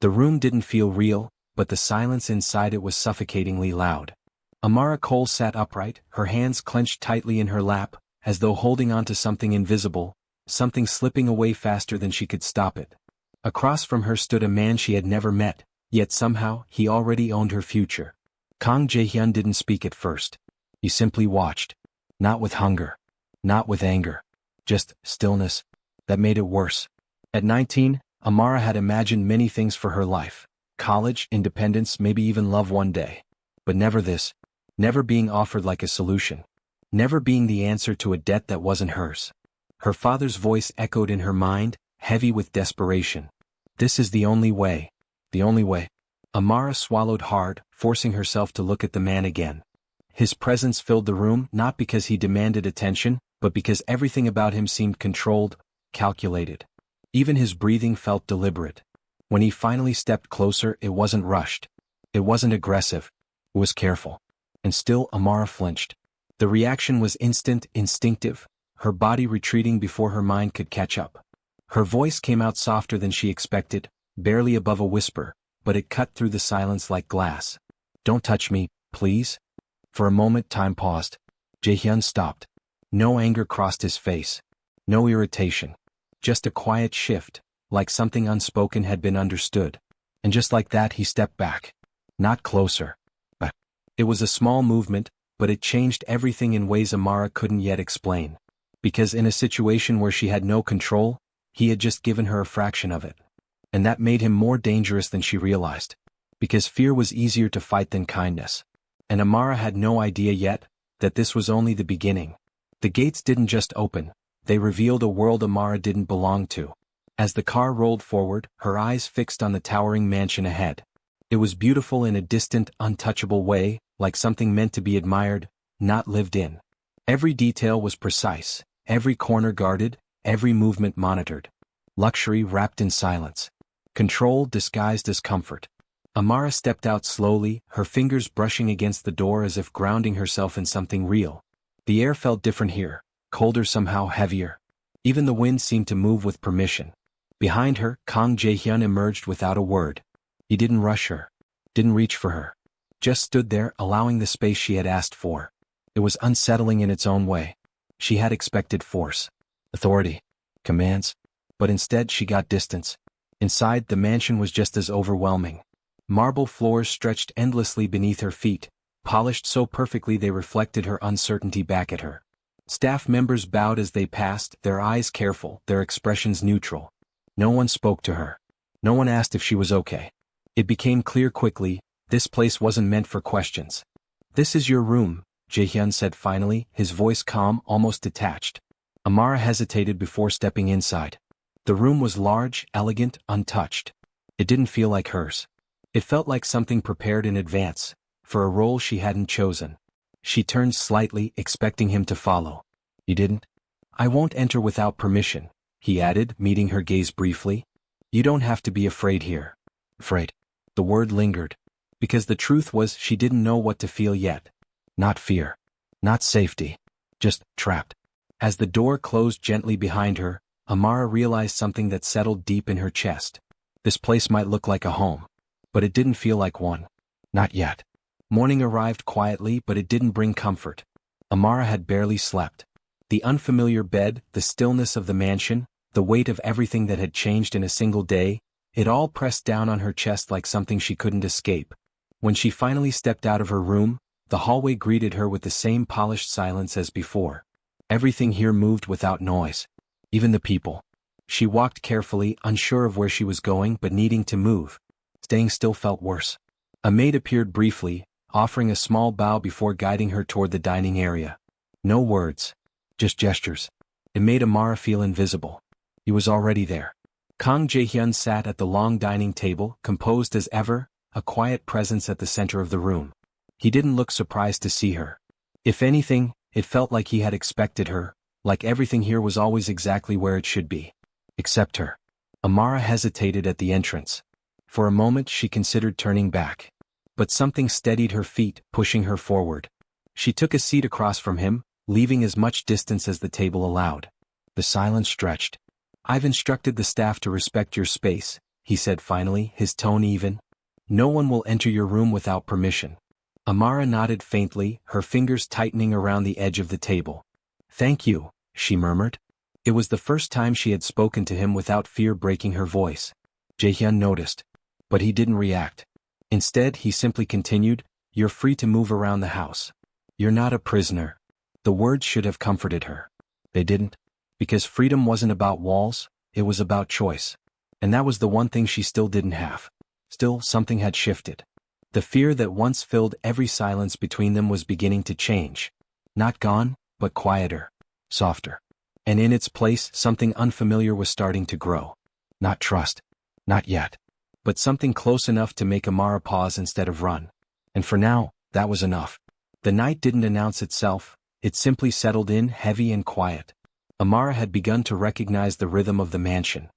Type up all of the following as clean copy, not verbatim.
The room didn't feel real, but the silence inside it was suffocatingly loud. Amara Cole sat upright, her hands clenched tightly in her lap, as though holding onto something invisible, something slipping away faster than she could stop it. Across from her stood a man she had never met, yet somehow he already owned her future. Kang Jae-hyun didn't speak at first. He simply watched. Not with hunger. Not with anger. Just stillness. That made it worse. At 19, Amara had imagined many things for her life. College, independence, maybe even love one day. But never this. Never being offered like a solution. Never being the answer to a debt that wasn't hers. Her father's voice echoed in her mind, heavy with desperation. This is the only way. The only way. Amara swallowed hard, forcing herself to look at the man again. His presence filled the room not because he demanded attention, but because everything about him seemed controlled, calculated. Even his breathing felt deliberate. When he finally stepped closer, it wasn't rushed. It wasn't aggressive. It was careful. And still Amara flinched. The reaction was instant, instinctive, her body retreating before her mind could catch up. Her voice came out softer than she expected, barely above a whisper, but it cut through the silence like glass. Don't touch me, please. For a moment time paused. Jae-hyun stopped. No anger crossed his face. No irritation. Just a quiet shift, like something unspoken had been understood. And just like that he stepped back. Not closer. But it was a small movement, but it changed everything in ways Amara couldn't yet explain. Because in a situation where she had no control, he had just given her a fraction of it. And that made him more dangerous than she realized. Because fear was easier to fight than kindness. And Amara had no idea yet that this was only the beginning. The gates didn't just open, they revealed a world Amara didn't belong to. As the car rolled forward, her eyes fixed on the towering mansion ahead. It was beautiful in a distant, untouchable way, like something meant to be admired, not lived in. Every detail was precise, every corner guarded, every movement monitored. Luxury wrapped in silence. Control disguised as comfort. Amara stepped out slowly, her fingers brushing against the door as if grounding herself in something real. The air felt different here, colder somehow, heavier. Even the wind seemed to move with permission. Behind her, Kang Jae-hyun emerged without a word. He didn't rush her. Didn't reach for her. Just stood there, allowing the space she had asked for. It was unsettling in its own way. She had expected force. Authority. Commands. But instead she got distance. Inside, the mansion was just as overwhelming. Marble floors stretched endlessly beneath her feet, polished so perfectly they reflected her uncertainty back at her. Staff members bowed as they passed, their eyes careful, their expressions neutral. No one spoke to her. No one asked if she was okay. It became clear quickly, this place wasn't meant for questions. "This is your room," Jae-hyun said finally, his voice calm, almost detached. Amara hesitated before stepping inside. The room was large, elegant, untouched. It didn't feel like hers. It felt like something prepared in advance, for a role she hadn't chosen. She turned slightly, expecting him to follow. "You didn't?" "I won't enter without permission," he added, meeting her gaze briefly. "You don't have to be afraid here." Afraid. The word lingered. Because the truth was she didn't know what to feel yet. Not fear. Not safety. Just trapped. As the door closed gently behind her, Amara realized something that settled deep in her chest. This place might look like a home. But it didn't feel like one. Not yet. Morning arrived quietly, but it didn't bring comfort. Amara had barely slept. The unfamiliar bed, the stillness of the mansion, the weight of everything that had changed in a single day, it all pressed down on her chest like something she couldn't escape. When she finally stepped out of her room, the hallway greeted her with the same polished silence as before. Everything here moved without noise. Even the people. She walked carefully, unsure of where she was going but needing to move. Staying still felt worse. A maid appeared briefly, offering a small bow before guiding her toward the dining area. No words. Just gestures. It made Amara feel invisible. He was already there. Kang Jae-hyun sat at the long dining table, composed as ever, a quiet presence at the center of the room. He didn't look surprised to see her. If anything, it felt like he had expected her, like everything here was always exactly where it should be. Except her. Amara hesitated at the entrance. For a moment she considered turning back. But something steadied her feet, pushing her forward. She took a seat across from him, leaving as much distance as the table allowed. The silence stretched. "I've instructed the staff to respect your space," he said finally, his tone even. No one will enter your room without permission. Amara nodded faintly, her fingers tightening around the edge of the table. Thank you, she murmured. It was the first time she had spoken to him without fear breaking her voice. Jaehyun noticed. But he didn't react. Instead, he simply continued, "You're free to move around the house. You're not a prisoner." The words should have comforted her. They didn't. Because freedom wasn't about walls, it was about choice. And that was the one thing she still didn't have. Still, something had shifted. The fear that once filled every silence between them was beginning to change. Not gone, but quieter. Softer. And in its place, something unfamiliar was starting to grow. Not trust. Not yet. But something close enough to make Amara pause instead of run. And for now, that was enough. The night didn't announce itself, it simply settled in heavy and quiet. Amara had begun to recognize the rhythm of the mansion.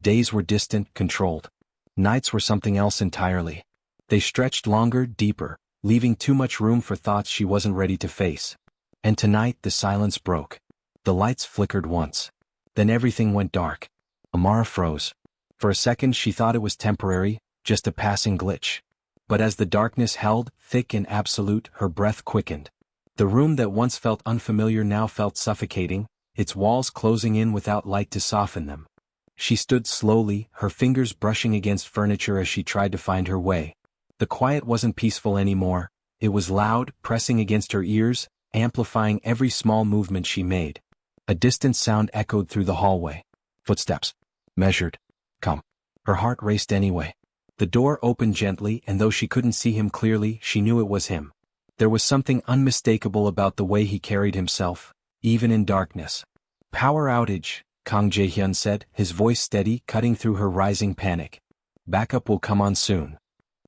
Days were distant, controlled. Nights were something else entirely. They stretched longer, deeper, leaving too much room for thoughts she wasn't ready to face. And tonight the silence broke. The lights flickered once. Then everything went dark. Amara froze. For a second she thought it was temporary, just a passing glitch. But as the darkness held, thick and absolute, her breath quickened. The room that once felt unfamiliar now felt suffocating, its walls closing in without light to soften them. She stood slowly, her fingers brushing against furniture as she tried to find her way. The quiet wasn't peaceful anymore, it was loud, pressing against her ears, amplifying every small movement she made. A distant sound echoed through the hallway. Footsteps. Measured. Come. Her heart raced anyway. The door opened gently, and though she couldn't see him clearly, she knew it was him. There was something unmistakable about the way he carried himself, even in darkness. Power outage, Kang Jae-hyun said, his voice steady, cutting through her rising panic. Backup will come on soon.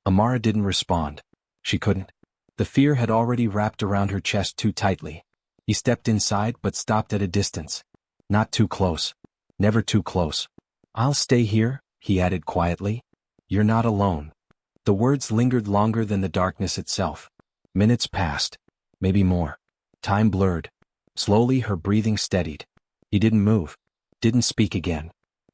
Amara didn't respond. She couldn't. The fear had already wrapped around her chest too tightly. He stepped inside but stopped at a distance. Not too close. Never too close. I'll stay here, he added quietly. You're not alone. The words lingered longer than the darkness itself. Minutes passed. Maybe more. Time blurred. Slowly her breathing steadied. He didn't move. Didn't speak again.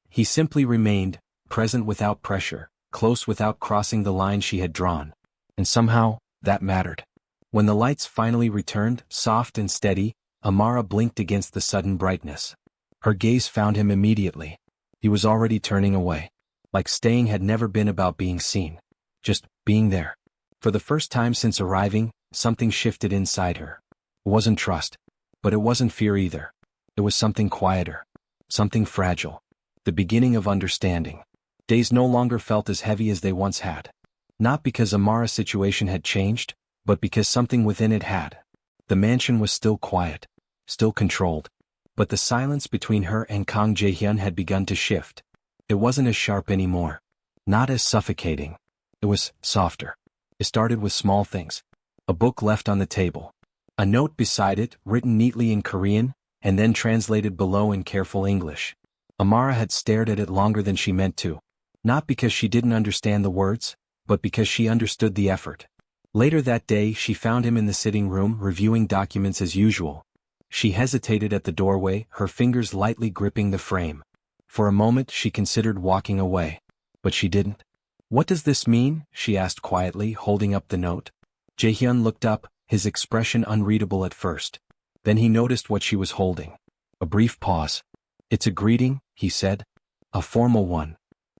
He simply remained, present without pressure, close without crossing the line she had drawn. And somehow, that mattered. When the lights finally returned, soft and steady, Amara blinked against the sudden brightness. Her gaze found him immediately. He was already turning away. Like staying had never been about being seen. Just being there. For the first time since arriving, something shifted inside her. It wasn't trust. But it wasn't fear either. It was something quieter. Something fragile. The beginning of understanding. Days no longer felt as heavy as they once had. Not because Amara's situation had changed, but because something within it had. The mansion was still quiet. Still controlled. But the silence between her and Kang Jae-hyun had begun to shift. It wasn't as sharp anymore. Not as suffocating. It was softer. It started with small things. A book left on the table. A note beside it, written neatly in Korean, and then translated below in careful English. Amara had stared at it longer than she meant to. Not because she didn't understand the words, but because she understood the effort. Later that day she found him in the sitting room reviewing documents as usual. She hesitated at the doorway, her fingers lightly gripping the frame. For a moment she considered walking away. But she didn't. What does this mean? She asked quietly, holding up the note. Jae-hyun looked up, his expression unreadable at first. Then he noticed what she was holding. A brief pause. It's a greeting, he said. A formal one.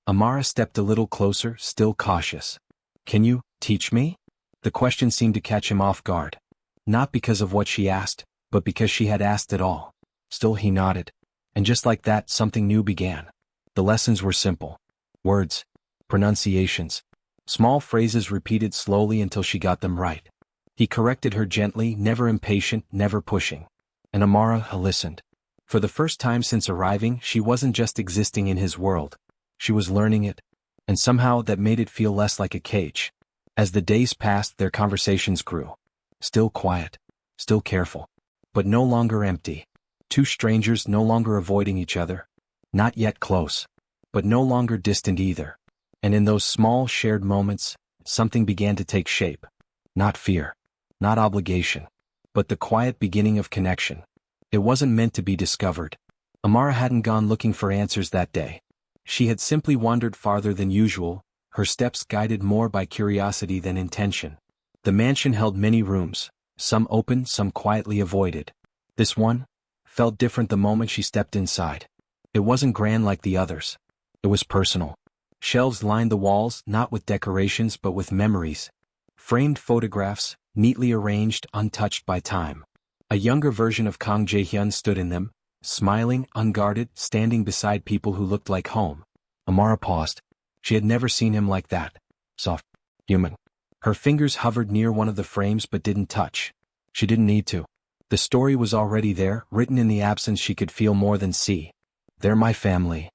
Amara stepped a little closer, still cautious. Can you teach me? The question seemed to catch him off guard. Not because of what she asked, but because she had asked it all. Still he nodded. And just like that, something new began. The lessons were simple. Words. Pronunciations. Small phrases repeated slowly until she got them right. He corrected her gently, never impatient, never pushing. And Amara listened. For the first time since arriving, she wasn't just existing in his world. She was learning it. And somehow that made it feel less like a cage. As the days passed, their conversations grew. Still quiet. Still careful. But no longer empty. Two strangers no longer avoiding each other. Not yet close. But no longer distant either. And in those small shared moments, something began to take shape. Not fear. Not obligation. But the quiet beginning of connection. It wasn't meant to be discovered. Amara hadn't gone looking for answers that day. She had simply wandered farther than usual, her steps guided more by curiosity than intention. The mansion held many rooms, some open, some quietly avoided. This one felt different the moment she stepped inside. It wasn't grand like the others. It was personal. Shelves lined the walls, not with decorations but with memories. Framed photographs, neatly arranged, untouched by time. A younger version of Kang Jae-hyun stood in them, smiling, unguarded, standing beside people who looked like home. Amara paused. She had never seen him like that. Soft. Human. Her fingers hovered near one of the frames but didn't touch. She didn't need to. The story was already there, written in the absence she could feel more than see. They're my family.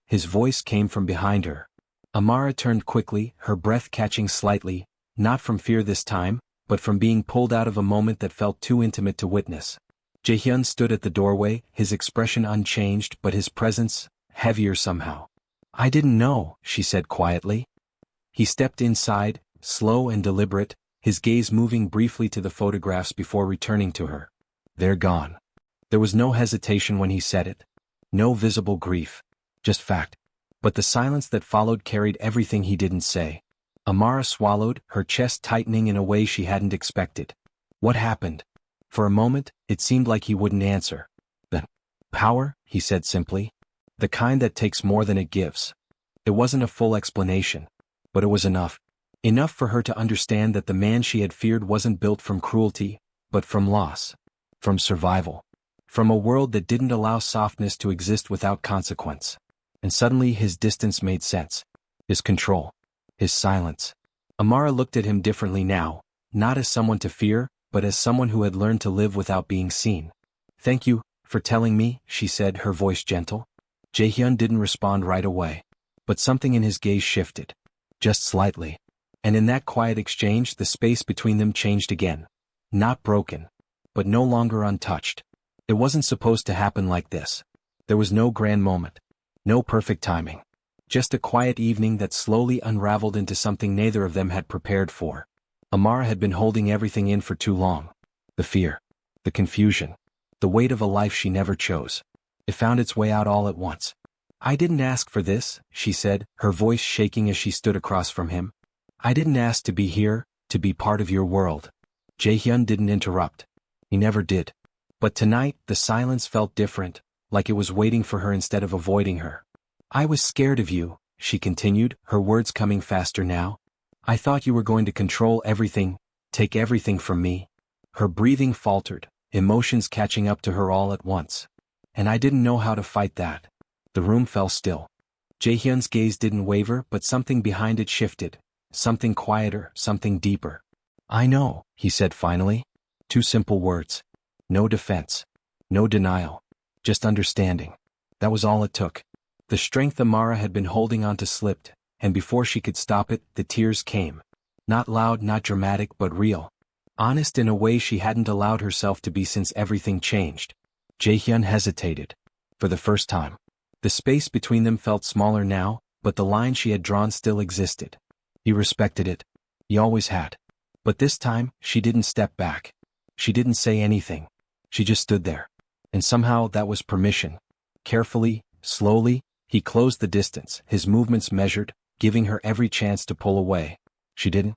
His voice came from behind her. Amara turned quickly, her breath catching slightly, not from fear this time, but from being pulled out of a moment that felt too intimate to witness. Jae-hyun stood at the doorway, his expression unchanged but his presence heavier somehow. I didn't know, she said quietly. He stepped inside, slow and deliberate, his gaze moving briefly to the photographs before returning to her. They're gone. There was no hesitation when he said it. No visible grief. Just fact. But the silence that followed carried everything he didn't say. Amara swallowed, her chest tightening in a way she hadn't expected. What happened? For a moment, it seemed like he wouldn't answer. Then, power, he said simply. The kind that takes more than it gives. It wasn't a full explanation. But it was enough. Enough for her to understand that the man she had feared wasn't built from cruelty, but from loss. From survival. From a world that didn't allow softness to exist without consequence. And suddenly his distance made sense. His control. His silence. Amara looked at him differently now, not as someone to fear, but as someone who had learned to live without being seen. Thank you for telling me, she said, her voice gentle. Jae-hyun didn't respond right away. But something in his gaze shifted. Just slightly. And in that quiet exchange the space between them changed again. Not broken. But no longer untouched. It wasn't supposed to happen like this. There was no grand moment. No perfect timing. Just a quiet evening that slowly unraveled into something neither of them had prepared for. Amara had been holding everything in for too long. The fear. The confusion. The weight of a life she never chose. It found its way out all at once. I didn't ask for this, she said, her voice shaking as she stood across from him. I didn't ask to be here, to be part of your world. Jae-hyun didn't interrupt. He never did. But tonight, the silence felt different, like it was waiting for her instead of avoiding her. I was scared of you, she continued, her words coming faster now. I thought you were going to control everything, take everything from me. Her breathing faltered, emotions catching up to her all at once. And I didn't know how to fight that. The room fell still. Jae-hyun's gaze didn't waver, but something behind it shifted. Something quieter, something deeper. I know, he said finally. 2 simple words. No defense. No denial. Just understanding. That was all it took. The strength Amara had been holding on to slipped, and before she could stop it, the tears came. Not loud, not dramatic, but real. Honest in a way she hadn't allowed herself to be since everything changed. Jae-hyun hesitated. For the first time. The space between them felt smaller now, but the line she had drawn still existed. He respected it. He always had. But this time, she didn't step back. She didn't say anything. She just stood there. And somehow that was permission. Carefully, slowly, he closed the distance, his movements measured, giving her every chance to pull away. She didn't.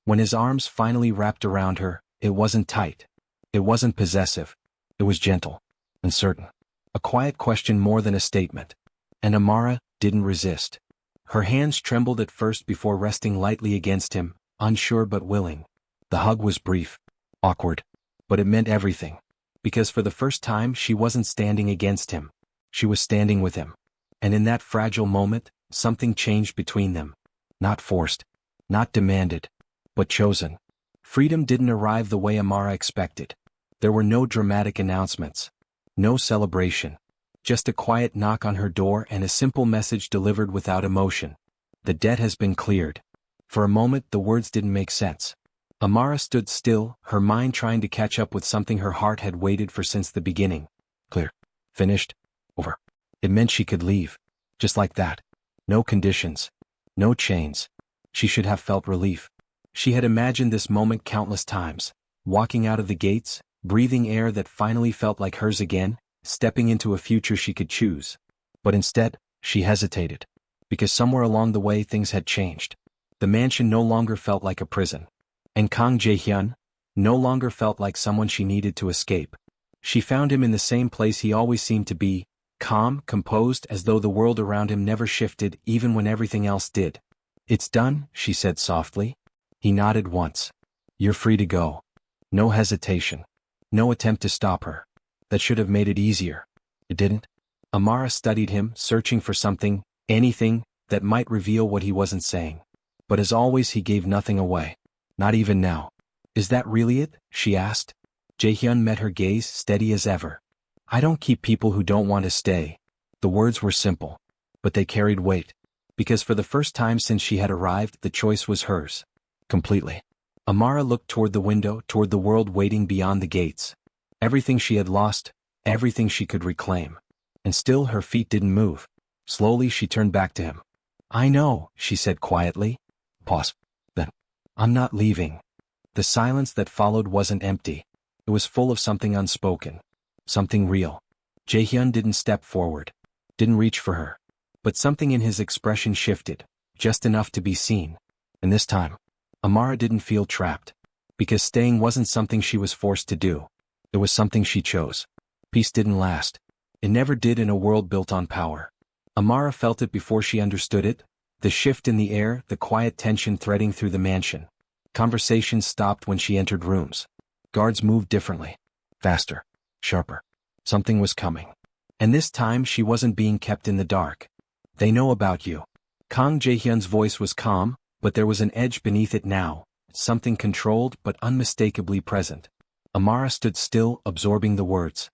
When his arms finally wrapped around her, it wasn't tight. It wasn't possessive. It was gentle. Uncertain. A quiet question more than a statement. And Amara didn't resist. Her hands trembled at first before resting lightly against him, unsure but willing. The hug was brief. Awkward. But it meant everything. Because for the first time she wasn't standing against him. She was standing with him. And in that fragile moment, something changed between them. Not forced. Not demanded. But chosen. Freedom didn't arrive the way Amara expected. There were no dramatic announcements. No celebration. Just a quiet knock on her door and a simple message delivered without emotion. The debt has been cleared. For a moment the words didn't make sense. Amara stood still, her mind trying to catch up with something her heart had waited for since the beginning. Clear. Finished. Over. It meant she could leave. Just like that. No conditions. No chains. She should have felt relief. She had imagined this moment countless times. Walking out of the gates, breathing air that finally felt like hers again, stepping into a future she could choose. But instead, she hesitated. Because somewhere along the way things had changed. The mansion no longer felt like a prison. And Kang Jae-hyun no longer felt like someone she needed to escape. She found him in the same place he always seemed to be, calm, composed, as though the world around him never shifted even when everything else did. "It's done," she said softly. He nodded once. "You're free to go." No hesitation. No attempt to stop her. That should have made it easier. It didn't. Amara studied him, searching for something, anything, that might reveal what he wasn't saying. But as always he gave nothing away. Not even now. "Is that really it?" she asked. Jaehyun met her gaze, steady as ever. "I don't keep people who don't want to stay." The words were simple. But they carried weight. Because for the first time since she had arrived, the choice was hers. Completely. Amara looked toward the window, toward the world waiting beyond the gates. Everything she had lost, everything she could reclaim. And still her feet didn't move. Slowly she turned back to him. "I know," she said quietly. Pause. Then. "I'm not leaving." The silence that followed wasn't empty. It was full of something unspoken. Something real. Jaehyun didn't step forward. Didn't reach for her. But something in his expression shifted. Just enough to be seen. And this time, Amara didn't feel trapped. Because staying wasn't something she was forced to do. It was something she chose. Peace didn't last. It never did in a world built on power. Amara felt it before she understood it. The shift in the air, the quiet tension threading through the mansion. Conversations stopped when she entered rooms. Guards moved differently. Faster. Sharper. Something was coming. And this time she wasn't being kept in the dark. "They know about you." Kang Jae-hyun's voice was calm, but there was an edge beneath it now, something controlled but unmistakably present. Amara stood still, absorbing the words.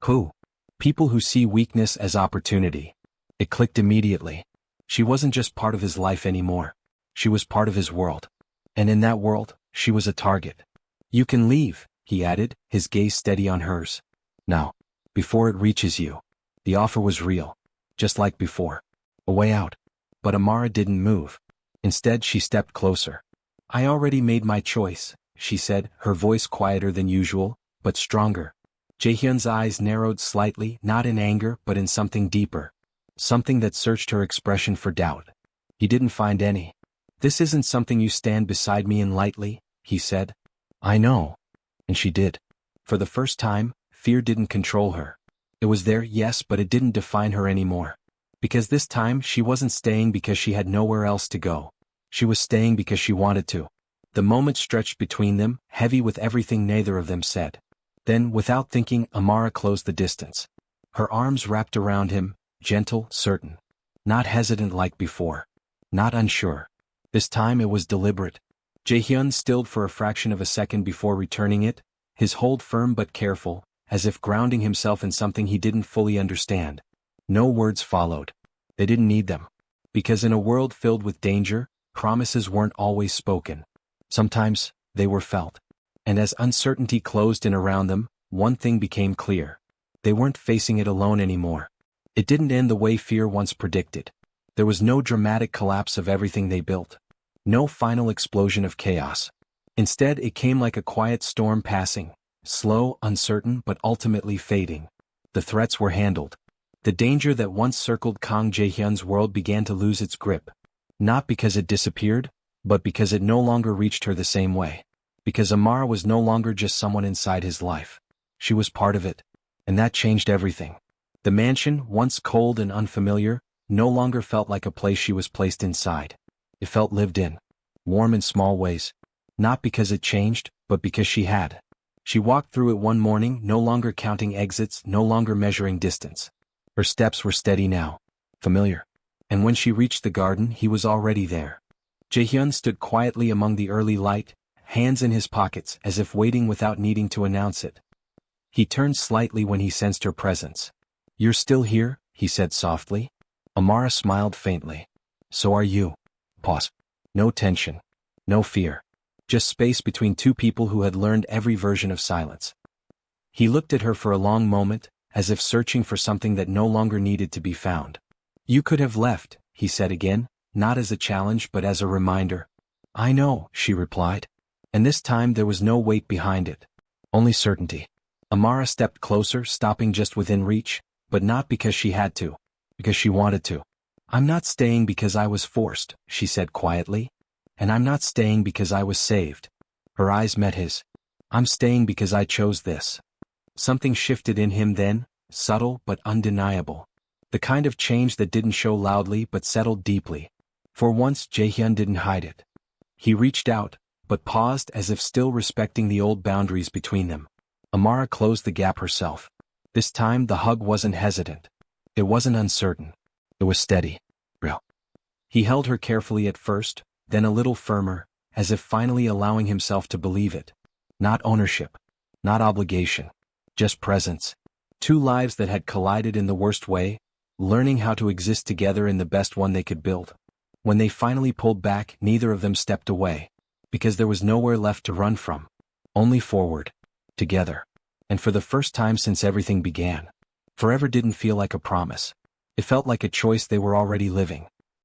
"Who?" "People who see weakness as opportunity." It clicked immediately. She wasn't just part of his life anymore. She was part of his world. And in that world, she was a target. "You can leave," he added, his gaze steady on hers. "Now. Before it reaches you." The offer was real. Just like before. A way out. But Amara didn't move. Instead she stepped closer. "I already made my choice," she said, her voice quieter than usual, but stronger. Jaehyun's eyes narrowed slightly, not in anger but in something deeper. Something that searched her expression for doubt. He didn't find any. "This isn't something you stand beside me in lightly," he said. "I know." And she did. For the first time, fear didn't control her. It was there, yes, but it didn't define her anymore. Because this time she wasn't staying because she had nowhere else to go. She was staying because she wanted to. The moment stretched between them, heavy with everything neither of them said. Then, without thinking, Amara closed the distance. Her arms wrapped around him, gentle, certain. Not hesitant like before. Not unsure. This time it was deliberate. Jaehyun stilled for a fraction of a second before returning it, his hold firm but careful, as if grounding himself in something he didn't fully understand. No words followed. They didn't need them. Because in a world filled with danger, promises weren't always spoken. Sometimes, they were felt. And as uncertainty closed in around them, one thing became clear. They weren't facing it alone anymore. It didn't end the way fear once predicted. There was no dramatic collapse of everything they built. No final explosion of chaos. Instead, it came like a quiet storm passing, slow, uncertain, but ultimately fading. The threats were handled. The danger that once circled Kang Jae-hyun's world began to lose its grip. Not because it disappeared, but because it no longer reached her the same way. Because Amara was no longer just someone inside his life. She was part of it. And that changed everything. The mansion, once cold and unfamiliar, no longer felt like a place she was placed inside. It felt lived in. Warm in small ways. Not because it changed, but because she had. She walked through it one morning, no longer counting exits, no longer measuring distance. Her steps were steady now. Familiar. And when she reached the garden, he was already there. Jaehyun stood quietly among the early light, hands in his pockets, as if waiting without needing to announce it. He turned slightly when he sensed her presence. "You're still here?" he said softly. Amara smiled faintly. "So are you." Pause. No tension. No fear. Just space between two people who had learned every version of silence. He looked at her for a long moment, as if searching for something that no longer needed to be found. "You could have left," he said again, not as a challenge but as a reminder. "I know," she replied. And this time there was no weight behind it. Only certainty. Amara stepped closer, stopping just within reach, but not because she had to. Because she wanted to. I'm not staying because I was forced, she said quietly. And I'm not staying because I was saved. Her eyes met his. I'm staying because I chose this. Something shifted in him then, subtle but undeniable. The kind of change that didn't show loudly but settled deeply. For once Jaehyun didn't hide it. He reached out, but paused as if still respecting the old boundaries between them. Amara closed the gap herself. This time the hug wasn't hesitant. It wasn't uncertain. It was steady. Real. He held her carefully at first, then a little firmer, as if finally allowing himself to believe it. Not ownership. Not obligation. Just presence. Two lives that had collided in the worst way, learning how to exist together in the best one they could build. When they finally pulled back, neither of them stepped away. Because there was nowhere left to run from. Only forward. Together. And for the first time since everything began. Forever didn't feel like a promise. It felt like a choice they were already living.